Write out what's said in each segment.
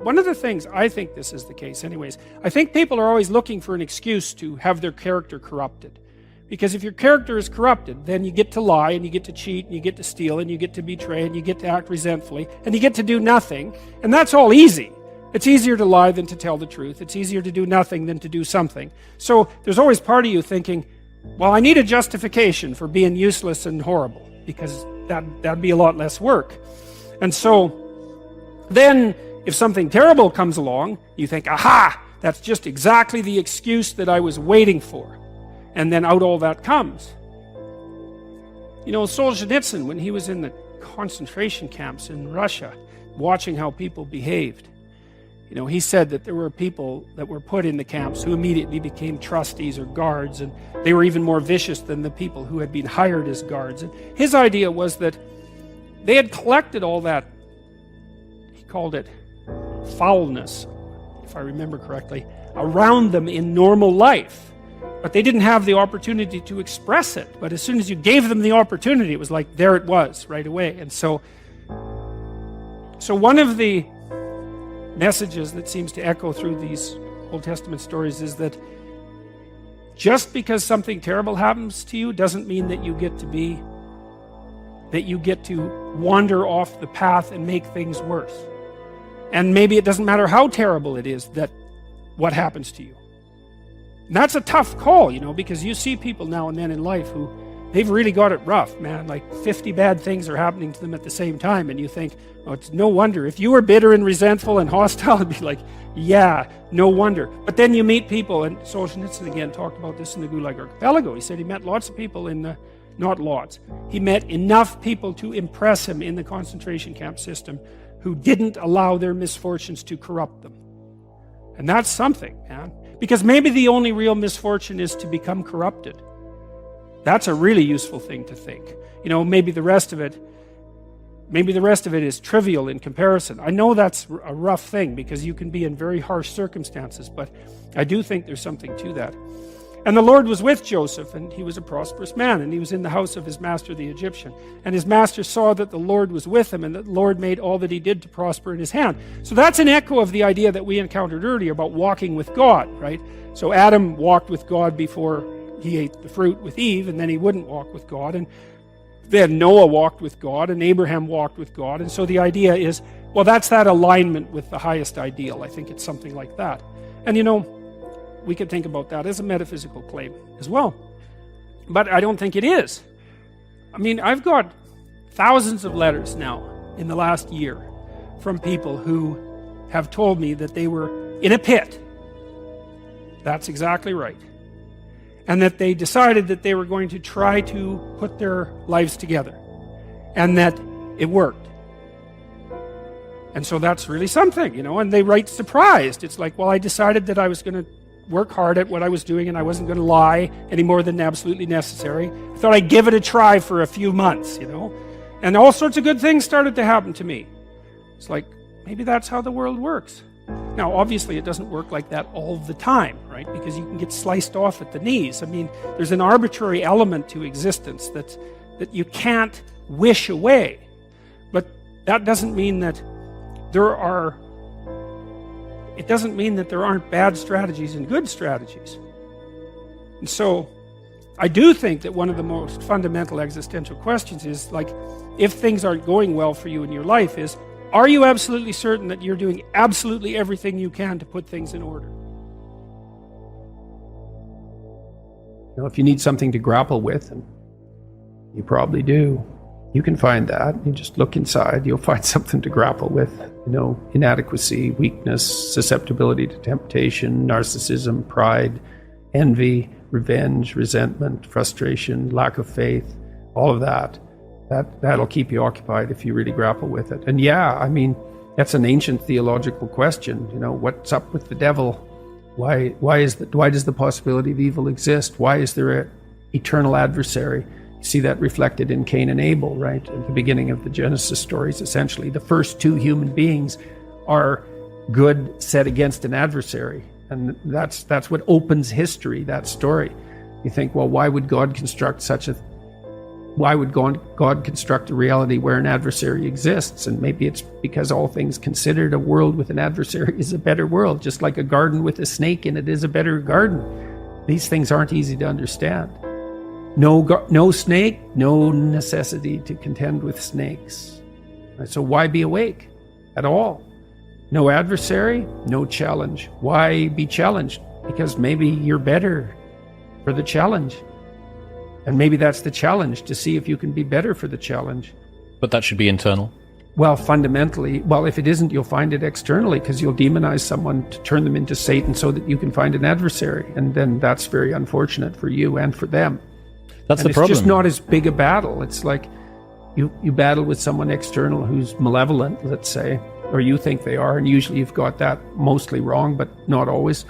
one of the things, I think this is the case anyways, I think people are always looking for an excuse to have their character corrupted. Because if your character is corrupted, then you get to lie, and you get to cheat, and you get to steal, and you get to betray, and you get to act resentfully, and you get to do nothing, and that's all easy. It's easier to lie than to tell the truth. It's easier to do nothing than to do something. So there's always part of you thinking, well, I need a justification for being useless and horrible, because that'd be a lot less work. And so then if something terrible comes along, you think, aha, that's just exactly the excuse that I was waiting for. And then out all that comes. You know, Solzhenitsyn, when he was in the concentration camps in Russia, watching how people behaved, you know, he said that there were people that were put in the camps who immediately became trustees or guards, and they were even more vicious than the people who had been hired as guards. And his idea was that they had collected all that, he called it foulness, if I remember correctly, around them in normal life. But they didn't have the opportunity to express it. But as soon as you gave them the opportunity, it was like, there it was, right away. And so one of the messages that seems to echo through these Old Testament stories is that just because something terrible happens to you doesn't mean that you get to wander off the path and make things worse. And maybe it doesn't matter how terrible it is that what happens to you. And that's a tough call, you know, because you see people now and then in life who, they've really got it rough, man. Like 50 bad things are happening to them at the same time, and you think, oh, it's no wonder. If you were bitter and resentful and hostile, it'd be like, yeah, no wonder. But then you meet people, and Solzhenitsyn again talked about this in the Gulag Archipelago. He said he met lots of people in the, not lots, he met enough people to impress him in the concentration camp system who didn't allow their misfortunes to corrupt them. And that's something, man. Because maybe the only real misfortune is to become corrupted. That's a really useful thing to think. You know, maybe the rest of it is trivial in comparison. I know that's a rough thing because you can be in very harsh circumstances, but I do think there's something to that. And the Lord was with Joseph, and he was a prosperous man, and he was in the house of his master the Egyptian. And his master saw that the Lord was with him, and that the Lord made all that he did to prosper in his hand. So that's an echo of the idea that we encountered earlier about walking with God, right? So Adam walked with God before he ate the fruit with Eve, and then he wouldn't walk with God. And then Noah walked with God, and Abraham walked with God. And so the idea is, well, that's that alignment with the highest ideal. I think it's something like that. And you know, we could think about that as a metaphysical claim as well. But I don't think it is. I mean, I've got thousands of letters now in the last year from people who have told me that they were in a pit. That's exactly right. And that they decided that they were going to try to put their lives together. And that it worked. And so that's really something, you know, and they write surprised. It's like, well, I decided that I was going to work hard at what I was doing, and I wasn't going to lie any more than absolutely necessary. I thought I'd give it a try for a few months, you know. And all sorts of good things started to happen to me. It's like, maybe that's how the world works. Now, obviously, it doesn't work like that all the time, right? Because you can get sliced off at the knees. I mean, there's an arbitrary element to existence that you can't wish away. But that doesn't mean that there aren't bad strategies and good strategies. And so I do think that one of the most fundamental existential questions is, like, if things aren't going well for you in your life, is, are you absolutely certain that you're doing absolutely everything you can to put things in order? Now, if you need something to grapple with, and you probably do, you can find that. You just look inside, you'll find something to grapple with. You know, inadequacy, weakness, susceptibility to temptation, narcissism, pride, envy, revenge, resentment, frustration, lack of faith, all of that. That'll keep you occupied if you really grapple with it. And yeah, I mean, that's an ancient theological question. You know, what's up with the devil? Why does the possibility of evil exist? Why is there an eternal adversary? You see that reflected in Cain and Abel, right? At the beginning of the Genesis stories, essentially. The first two human beings are good set against an adversary. And that's what opens history, that story. You think, well, why would God construct such a why would God construct a reality where an adversary exists? And maybe it's because all things considered, a world with an adversary is a better world, just like a garden with a snake in it is a better garden. These things aren't easy to understand. No snake, no necessity to contend with snakes. So why be awake at all? No adversary, no challenge. Why be challenged? Because maybe you're better for the challenge. And maybe that's the challenge, to see if you can be better for the challenge. But that should be internal. Well, fundamentally, if it isn't, you'll find it externally, because you'll demonize someone to turn them into Satan so that you can find an adversary. And then that's very unfortunate for you and for them. That's and the problem. It's just not as big a battle. It's like you battle with someone external who's malevolent, let's say, or you think they are, and usually you've got that mostly wrong, but not always.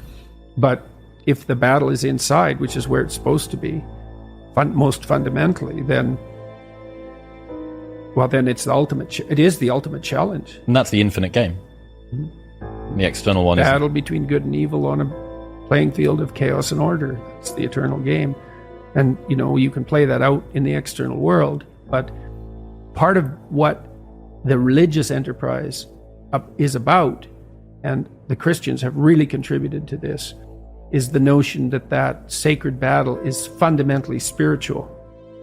But if the battle is inside, which is where it's supposed to be, most fundamentally, then it's the ultimate. It is the ultimate challenge. And that's the infinite game. Mm-hmm. The external one is battle between good and evil on a playing field of chaos and order. It's the eternal game, and you can play that out in the external world. But part of what the religious enterprise is about, and the Christians have really contributed to this, is the notion that sacred battle is fundamentally spiritual,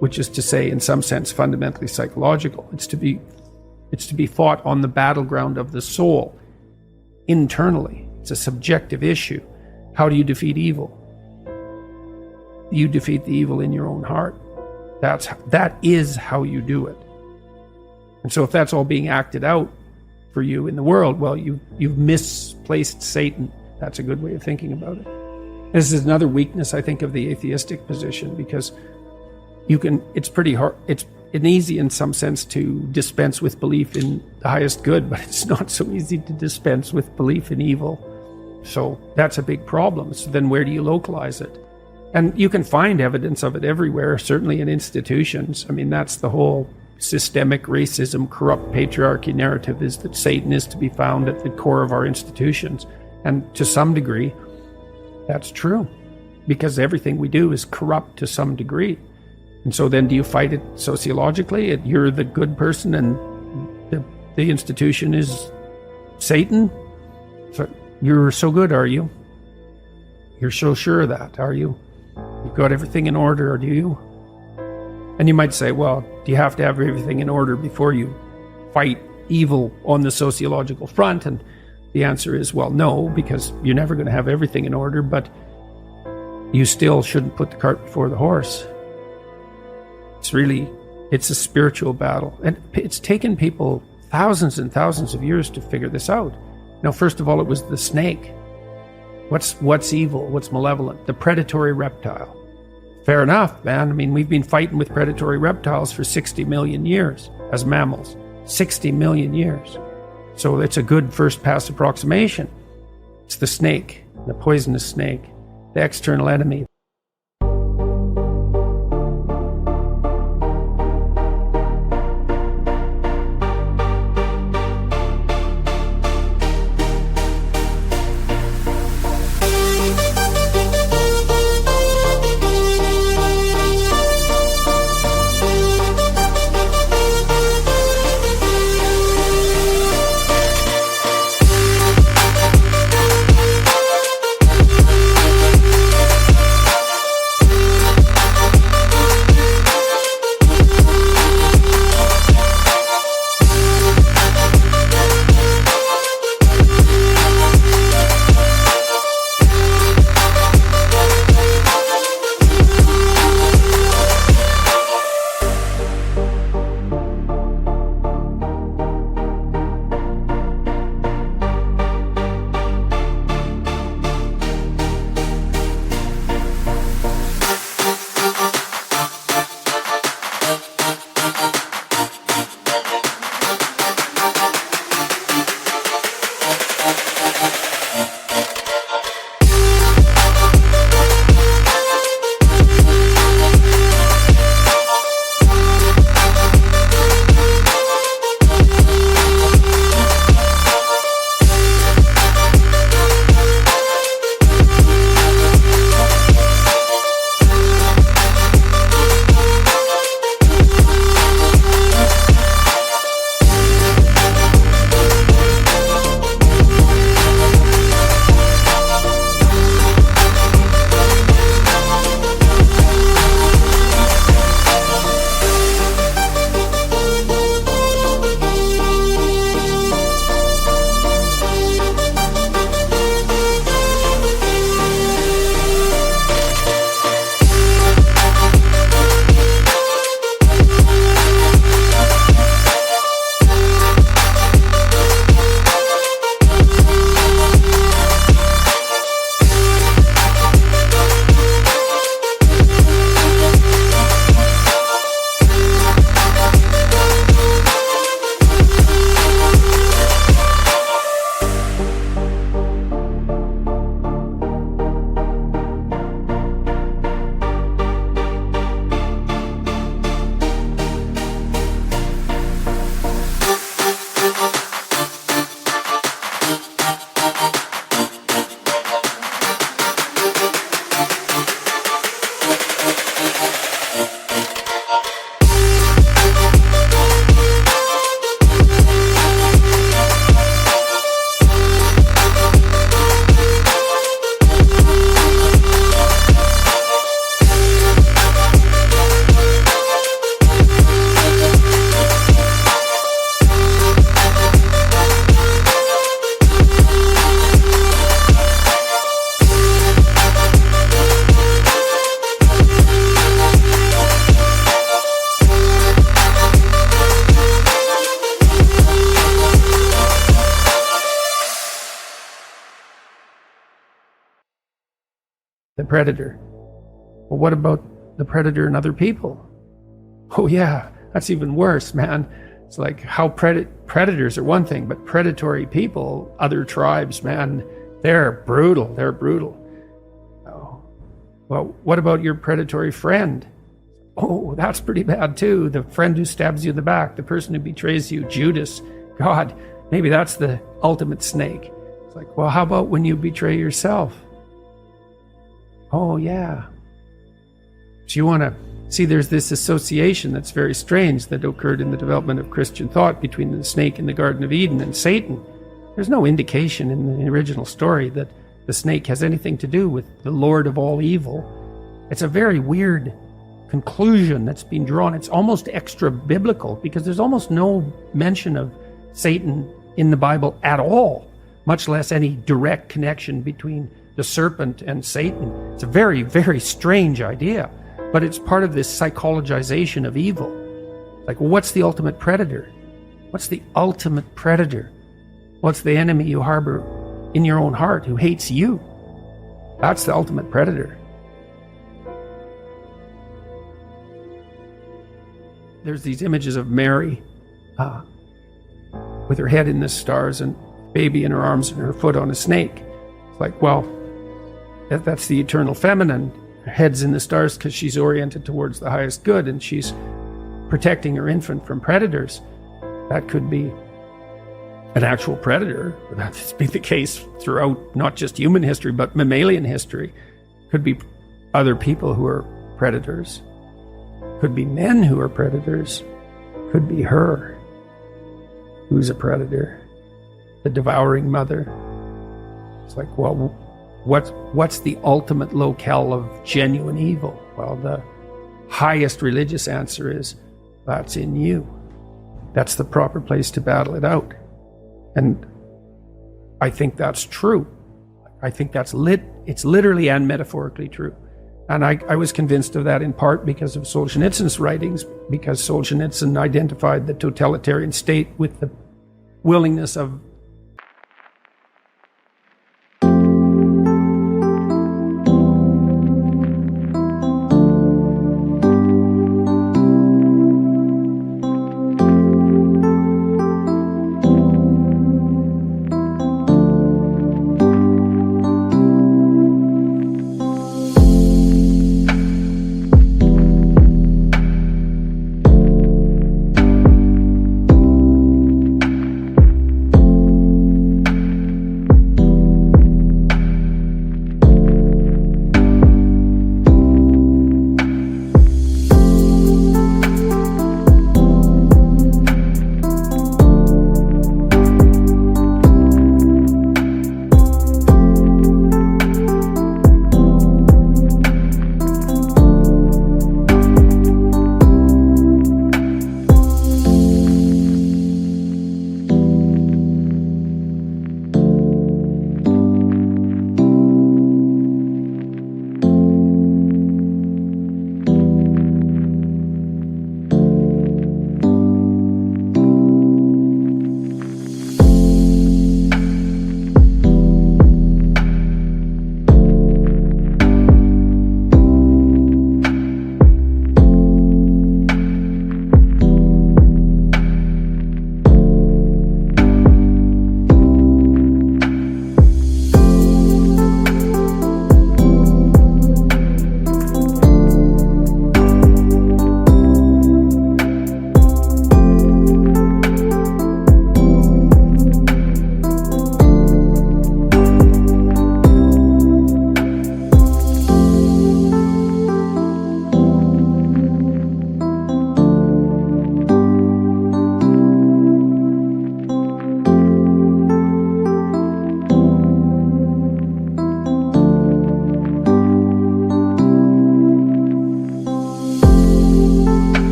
which is to say, in some sense, fundamentally psychological. It's to be fought on the battleground of the soul, internally. It's a subjective issue. How do you defeat evil? You defeat the evil in your own heart. That is how you do it. And so if that's all being acted out for you in the world, you've misplaced Satan. That's a good way of thinking about it. This is another weakness, I think, of the atheistic position, because it's pretty hard. It's easy in some sense to dispense with belief in the highest good, but it's not so easy to dispense with belief in evil. So that's a big problem. So then where do you localize it? And you can find evidence of it everywhere, certainly in institutions. I mean, that's the whole systemic racism, corrupt patriarchy narrative, is that Satan is to be found at the core of our institutions. And to some degree, that's true, because everything we do is corrupt to some degree. And so then do you fight it sociologically? You're the good person and the institution is Satan? So you're so good, are you? You're so sure of that, are you? You've got everything in order, or do you? And you might say, well, do you have to have everything in order before you fight evil on the sociological front? And the answer is, well, no, because you're never going to have everything in order, but you still shouldn't put the cart before the horse. It's a spiritual battle. And it's taken people thousands and thousands of years to figure this out. Now, first of all, it was the snake. What's evil? What's malevolent? The predatory reptile. Fair enough, man. I mean, we've been fighting with predatory reptiles for 60 million years as mammals. 60 million years. So it's a good first pass approximation. It's the snake, the poisonous snake, the external enemy. predator. Well, what about the predator in other people? Oh yeah, that's even worse, man. It's like how predators are one thing, but predatory people, other tribes, man, they're brutal. They're brutal. Oh, well, what about your predatory friend? Oh, that's pretty bad too. The friend who stabs you in the back, the person who betrays you, Judas. God, maybe that's the ultimate snake. It's like, well, how about when you betray yourself? Oh, yeah. So you want to see there's this association that's very strange that occurred in the development of Christian thought between the snake in the Garden of Eden and Satan. There's no indication in the original story that the snake has anything to do with the Lord of all evil. It's a very weird conclusion that's been drawn. It's almost extra biblical because there's almost no mention of Satan in the Bible at all, much less any direct connection between the serpent and Satan. It's a very, very strange idea, but it's part of this psychologization of evil. Like, well, what's the ultimate predator? What's the ultimate predator? What's the enemy you harbor in your own heart who hates you? That's the ultimate predator. There's these images of Mary with her head in the stars and baby in her arms and her foot on a snake. It's like, well, that's the eternal feminine. Her head's in the stars because she's oriented towards the highest good and she's protecting her infant from predators. That could be an actual predator. That's been the case throughout not just human history, but mammalian history. Could be other people who are predators. Could be men who are predators. Could be her, who's a predator. The devouring mother. It's like, well, what's the ultimate locale of genuine evil? Well, the highest religious answer is, that's in you. That's the proper place to battle it out. And I think that's true. I think it's literally and metaphorically true. And I was convinced of that in part because of Solzhenitsyn's writings, because Solzhenitsyn identified the totalitarian state with the willingness of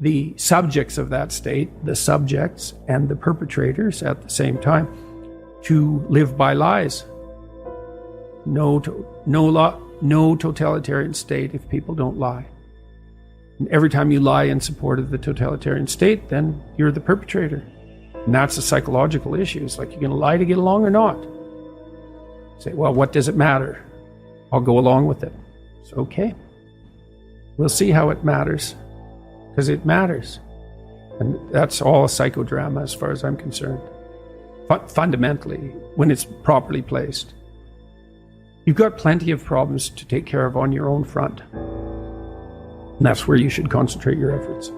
the subjects of that state, the subjects and the perpetrators at the same time, to live by lies. No totalitarian state if people don't lie. And every time you lie in support of the totalitarian state, then you're the perpetrator. And that's a psychological issue. It's like, you're going to lie to get along or not? Say, well, what does it matter? I'll go along with it. It's okay. We'll see how it matters, because it matters. And that's all a psychodrama as far as I'm concerned. Fundamentally, when it's properly placed. You've got plenty of problems to take care of on your own front. And that's where you should concentrate your efforts.